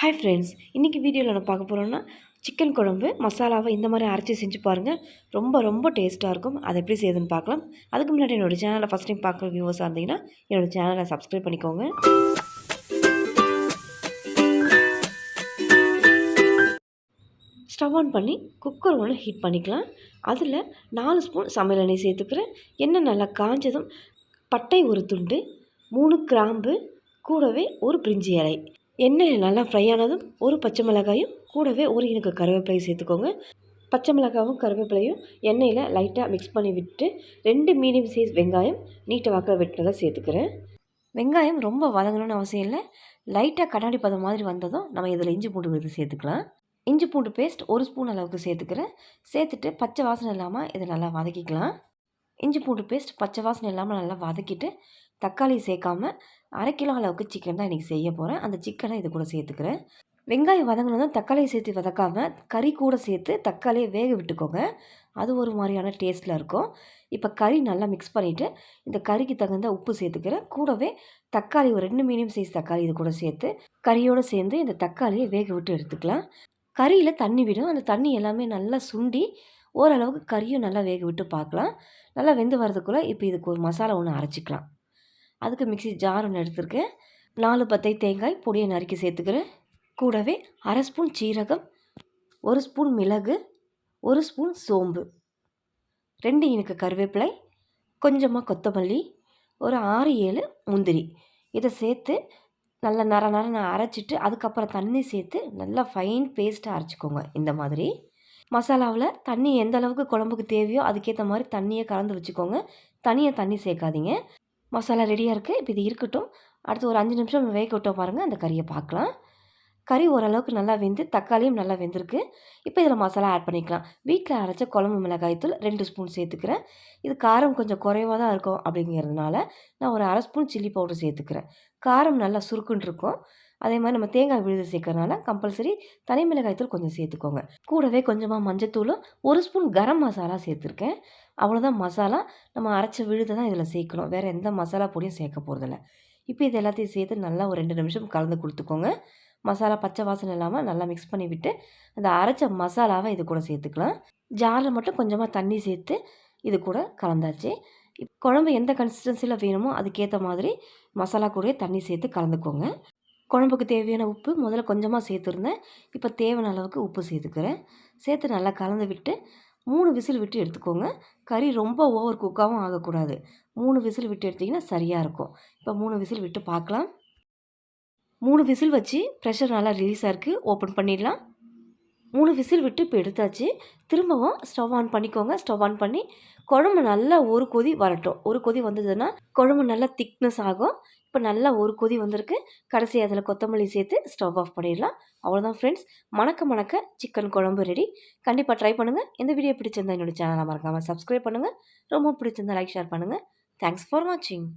Hi friends, இன்றைக்கி வீடியோவில் நான் பார்க்க போகிறோன்னா சிக்கன் குழம்பு மசாலாவை இந்த மாதிரி அரைச்சி செஞ்சு பாருங்கள். ரொம்ப ரொம்ப டேஸ்ட்டாக இருக்கும். அதை எப்படி செய்யுதுன்னு பார்க்கலாம். அதுக்கு முன்னாடி என்னோடய சேனலை ஃபஸ்ட் டைம் பார்க்குற வியூவர்ஸாக இருந்தீங்கன்னா என்னோடய சேனலை சப்ஸ்கிரைப் பண்ணிக்கோங்க. ஸ்டவ் ஆன் பண்ணி குக்கர் ஒன்று ஹீட் பண்ணிக்கலாம். அதில் 4 ஸ்பூன் சமையல் எண்ணெய் சேர்த்துக்கிறேன். எண்ணெய் நல்லா காஞ்சதும் பட்டை ஒரு துண்டு, 3 கிராம்பு, கூடவே ஒரு பிரிஞ்சி இலை. எண்ணெயில் நல்லா ஃப்ரை ஆனதும் ஒரு பச்சை மிளகாயும் கூடவே ஒரு இனுக்கு கருவேப்பிலையும் சேர்த்துக்கோங்க. பச்சை மிளகாவும் கருவேப்பிலையும் எண்ணெயில் லைட்டாக மிக்ஸ் பண்ணி விட்டு 2 மீடியம் சைஸ் வெங்காயம் நீட்டை வாக்கில் வெட்டினதை சேர்த்துக்கிறேன். வெங்காயம் ரொம்ப வதங்கணும்னு அவசியம் இல்லை. லைட்டாக கண்ணாடி பதம் மாதிரி வந்ததும் நம்ம இதில் இஞ்சி பூண்டு விழுது சேர்த்துக்கலாம். இஞ்சி பூண்டு பேஸ்ட் 1 ஸ்பூன் அளவுக்கு சேர்த்துக்கிறேன். சேர்த்துட்டு பச்சை வாசனை இல்லாமல் இதை நல்லா வதக்கிக்கலாம். இஞ்சி பூண்டு பேஸ்ட் பச்சை வாசனை இல்லாமல் நல்லா வதக்கிட்டு தக்காளி சேர்க்காமல் 1/2 கிலோ அளவுக்கு சிக்கன் தான் இன்றைக்கி செய்ய போகிறேன். அந்த சிக்கனை இது கூட சேர்த்துக்கிறேன். வெங்காயம் வதங்கினதும் தக்காளியை சேர்த்து வதக்காமல் கறி கூட சேர்த்து தக்காளியை வேக விட்டுக்கோங்க. அது ஒரு மாதிரியான டேஸ்ட்டில் இருக்கும். இப்போ கறி நல்லா மிக்ஸ் பண்ணிவிட்டு இந்த கறிக்கு தகுந்த உப்பு சேர்த்துக்கிறேன். கூடவே தக்காளி ஒரு 2 மீடியம் சைஸ் தக்காளி இது கூட சேர்த்து கறியோடு சேர்ந்து இந்த தக்காளியை வேக விட்டு எடுத்துக்கலாம். கறியில் தண்ணி விடும். அந்த தண்ணி எல்லாமே நல்லா சுண்டி ஓரளவுக்கு கறியும் நல்லா வேக விட்டு பார்க்கலாம். நல்லா வெந்து வரதுக்குள்ளே இப்போ இதுக்கு ஒரு மசாலா ஒன்று அரைச்சிக்கலாம். அதுக்கு மிக்ஸி ஜார் ஒன்று எடுத்துருக்கேன். 4 பத்தை தேங்காய் பொடியை நறுக்கி சேர்த்துக்கிறேன். கூடவே 1/2 ஸ்பூன் சீரகம், 1 ஸ்பூன் மிளகு, 1 ஸ்பூன் சோம்பு, 2 இனுக்கு கருவேப்பிலை, கொஞ்சமாக கொத்தமல்லி, ஒரு 6-7 முந்திரி இதை சேர்த்து நல்லா நர அரைச்சிட்டு அதுக்கப்புறம் தண்ணி சேர்த்து நல்லா ஃபைன் பேஸ்ட்டாக அரைச்சிக்கோங்க. இந்த மாதிரி மசாலாவில் தண்ணி எந்த அளவுக்கு குழம்புக்கு தேவையோ அதுக்கேற்ற மாதிரி தண்ணியை கலந்து வச்சுக்கோங்க. தண்ணி சேர்க்காதீங்க. மசாலா ரெடியாக இருக்குது. இப்போ இது இருக்கட்டும். அடுத்து ஒரு 5 நிமிஷம் வேக விட்டோம் பாருங்கள். அந்த கறியை பார்க்கலாம். கறி ஓரளவுக்கு நல்லா வெந்து தக்காளியும் நல்லா வெந்திருக்கு. இப்போ இதில் மசாலா ஆட் பண்ணிக்கலாம். வீட்டில் அரைச்ச குழம்பு மிளகாய்த்தூள் 2 ஸ்பூன் சேர்த்துக்கிறேன். இது காரம் கொஞ்சம் குறைவாக தான் இருக்கும் அப்படிங்கிறதுனால நான் ஒரு 1/2 ஸ்பூன் சில்லி பவுடர் சேர்த்துக்கிறேன். காரம் நல்லா சுருக்குன்னு இருக்கும். அதே மாதிரி நம்ம தேங்காய் விழுது சேர்க்கறனால கம்பல்சரி தனி மிளகாய்த்தூள் கொஞ்சம் சேர்த்துக்கோங்க. கூடவே கொஞ்சமாக மஞ்சத்தூளும் 1 ஸ்பூன் கரம் மசாலா சேர்த்துருக்கேன். அவ்வளோதான் மசாலா. நம்ம அரைச்ச விழுதை தான் இதில் சேர்க்கணும். வேறு எந்த மசாலா பொடியும் சேர்க்க போகிறதில்ல. இப்போ இது எல்லாத்தையும் சேர்த்து நல்லா ஒரு 2 நிமிஷம் கலந்து கொடுத்துக்கோங்க. மசாலா பச்சை வாசனை இல்லாமல் நல்லா மிக்ஸ் பண்ணி விட்டு அந்த அரைச்ச மசாலாவை இது கூட சேர்த்துக்கலாம். ஜாரில் மட்டும் கொஞ்சமாக தண்ணி சேர்த்து இது கூட கலந்தாச்சு. குழம்பு எந்த கன்சிஸ்டன்சியில் வேணுமோ அதுக்கேற்ற மாதிரி மசாலா கூடயே தண்ணி சேர்த்து கலந்துக்கோங்க. குழம்புக்கு தேவையான உப்பு முதல்ல கொஞ்சமாக சேர்த்துருந்தேன். இப்போ தேவையான அளவுக்கு உப்பு சேர்த்துக்கிறேன். சேர்த்து நல்லா கலந்து விட்டு 3 விசில் விட்டு எடுத்துக்கோங்க. கறி ரொம்ப ஓவர் குக்காகவும் ஆகக்கூடாது. 3 விசில் விட்டு எடுத்திங்கன்னா சரியாக இருக்கும். இப்போ 3 விசில் விட்டு பார்க்கலாம். 3 விசில் வச்சு ப்ரெஷர் நல்லா ரிலீஸ் ஆகிருக்கு. ஓப்பன் பண்ணிடலாம். 3 விசில் விட்டு இப்போ எடுத்தாச்சு. திரும்பவும் ஸ்டவ் ஆன் பண்ணிக்கோங்க. ஸ்டவ் ஆன் பண்ணி குழம்பு நல்லா ஒரு கொதி வரட்டும். ஒரு கொதி வந்ததுன்னா குழம்பு நல்லா திக்னஸ் ஆகும். இப்போ நல்லா ஒரு கொதி வந்திருக்கு. கடைசி அதில் கொத்தமல்லி சேர்த்து ஸ்டவ் ஆஃப் பண்ணிடலாம். அவ்வளோதான் ஃப்ரெண்ட்ஸ், மணக்க சிக்கன் குழம்பு ரெடி. கண்டிப்பாக ட்ரை பண்ணுங்கள். இந்த வீடியோ பிடிச்சிருந்தா என்னோடய சேனலை மறக்காமல் சப்ஸ்கிரைப் பண்ணுங்கள். ரொம்ப பிடிச்சிருந்தா லைக் ஷேர் பண்ணுங்கள். தேங்க்ஸ் ஃபார் வாட்சிங்.